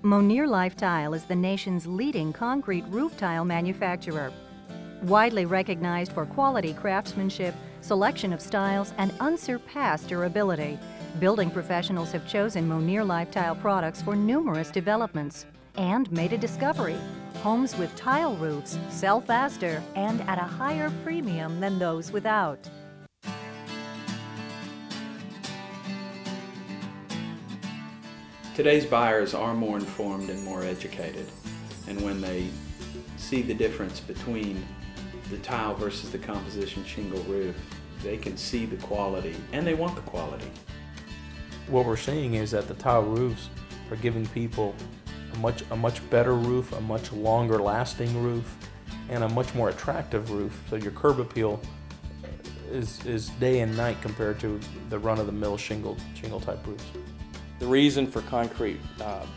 Monier Life Tile is the nation's leading concrete roof tile manufacturer. Widely recognized for quality craftsmanship, selection of styles, and unsurpassed durability, building professionals have chosen Monier Life Tile products for numerous developments and made a discovery. Homes with tile roofs sell faster and at a higher premium than those without. Today's buyers are more informed and more educated, and when they see the difference between the tile versus the composition shingle roof, they can see the quality and they want the quality. What we're seeing is that the tile roofs are giving people a much better roof, a much longer lasting roof, and a much more attractive roof. So your curb appeal is day and night compared to the run-of-the-mill shingle type roofs. The reason for concrete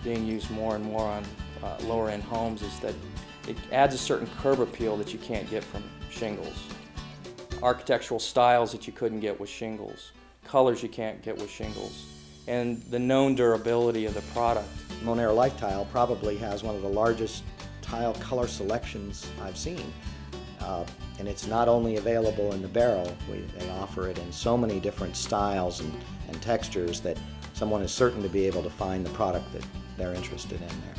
being used more and more on lower-end homes is that it adds a certain curb appeal that you can't get from shingles. Architectural styles that you couldn't get with shingles, colors you can't get with shingles, and the known durability of the product. Monier Life Tile probably has one of the largest tile color selections I've seen. And it's not only available in the barrel, they offer it in so many different styles and textures that someone is certain to be able to find the product that they're interested in there.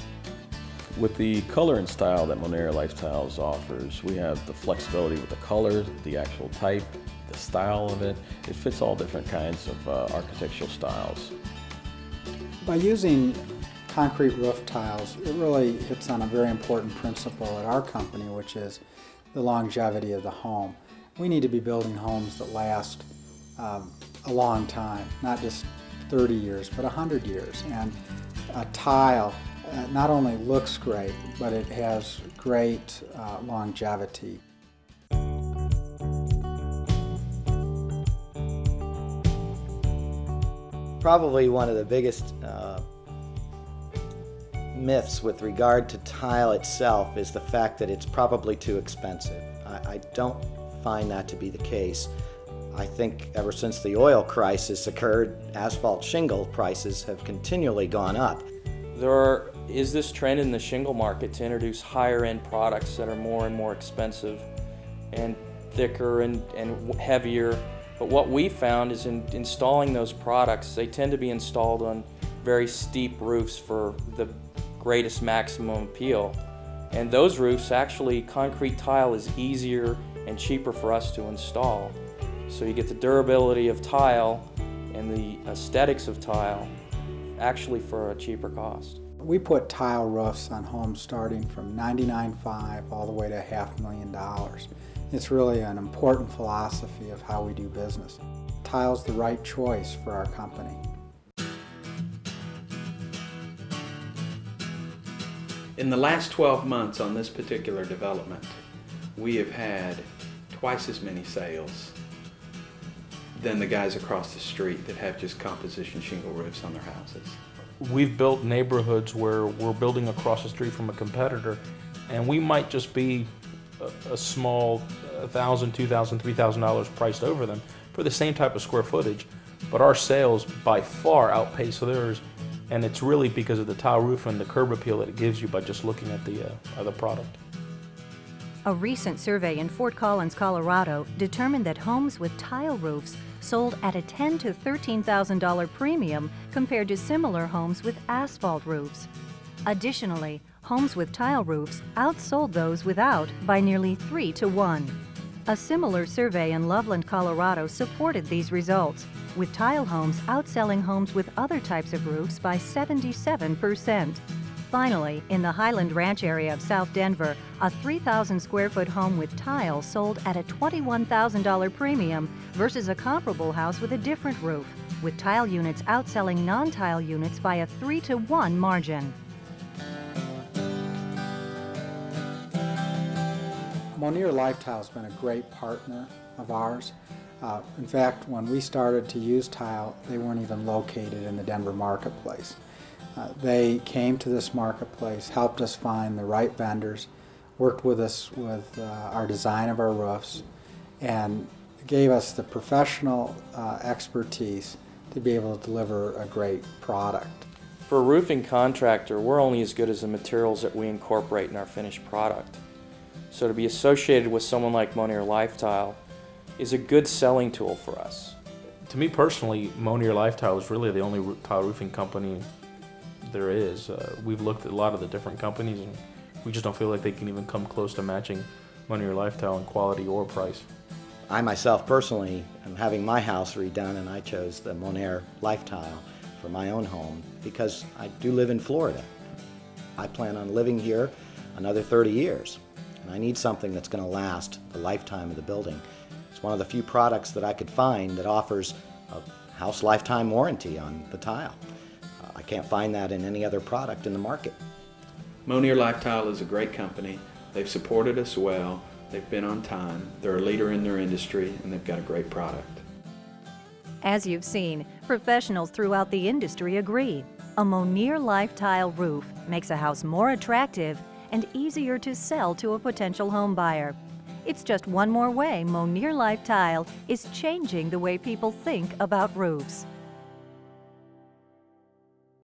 With the color and style that Monier Life Tiles offers, we have the flexibility with the color, the actual type, the style of it. It fits all different kinds of architectural styles. By using concrete roof tiles, it really hits on a very important principle at our company, which is the longevity of the home. We need to be building homes that last a long time, not just 30 years, but 100 years. And a tile not only looks great, but it has great longevity. Probably one of the biggest myths with regard to tile itself is the fact that it's probably too expensive. I don't find that to be the case. I think ever since the oil crisis occurred, asphalt shingle prices have continually gone up. There is this trend in the shingle market to introduce higher end products that are more and more expensive and thicker and heavier. But what we found is in installing those products, they tend to be installed on very steep roofs for the greatest maximum appeal. And those roofs, actually, concrete tile is easier and cheaper for us to install. So you get the durability of tile and the aesthetics of tile actually for a cheaper cost. We put tile roofs on homes starting from $99,500 all the way to $500,000. It's really an important philosophy of how we do business. Tile's the right choice for our company. In the last 12 months on this particular development, we have had twice as many sales than the guys across the street that have just composition shingle roofs on their houses. We've built neighborhoods where we're building across the street from a competitor, and we might just be a small $1,000, $2,000, $3,000 priced over them for the same type of square footage, but our sales by far outpace theirs, and it's really because of the tile roof and the curb appeal that it gives you by just looking at the product. A recent survey in Fort Collins, Colorado, determined that homes with tile roofs sold at a $10,000 to $13,000 premium compared to similar homes with asphalt roofs. Additionally, homes with tile roofs outsold those without by nearly 3 to 1. A similar survey in Loveland, Colorado supported these results, with tile homes outselling homes with other types of roofs by 77%. Finally, in the Highland Ranch area of South Denver, a 3,000 square foot home with tile sold at a $21,000 premium versus a comparable house with a different roof, with tile units outselling non-tile units by a 3 to 1 margin. Monier Life Tile has been a great partner of ours. In fact, when we started to use tile, they weren't even located in the Denver marketplace. They came to this marketplace, helped us find the right vendors, worked with us with our design of our roofs, and gave us the professional expertise to be able to deliver a great product. For a roofing contractor, we're only as good as the materials that we incorporate in our finished product. So to be associated with someone like Monier Lifetile is a good selling tool for us. To me personally, Monier Lifetile is really the only tile roofing company there is. We've looked at a lot of the different companies and we just don't feel like they can even come close to matching Monier Lifetile in quality or price. I myself personally am having my house redone, and I chose the Monier Lifetile for my own home because I do live in Florida. I plan on living here another 30 years, and I need something that's going to last the lifetime of the building. It's one of the few products that I could find that offers a house lifetime warranty on the tile. I can't find that in any other product in the market. Monier Lifetile is a great company. They've supported us well. They've been on time. They're a leader in their industry, and they've got a great product. As you've seen, professionals throughout the industry agree. A Monier Lifetile roof makes a house more attractive and easier to sell to a potential home buyer. It's just one more way Monier Lifetile is changing the way people think about roofs.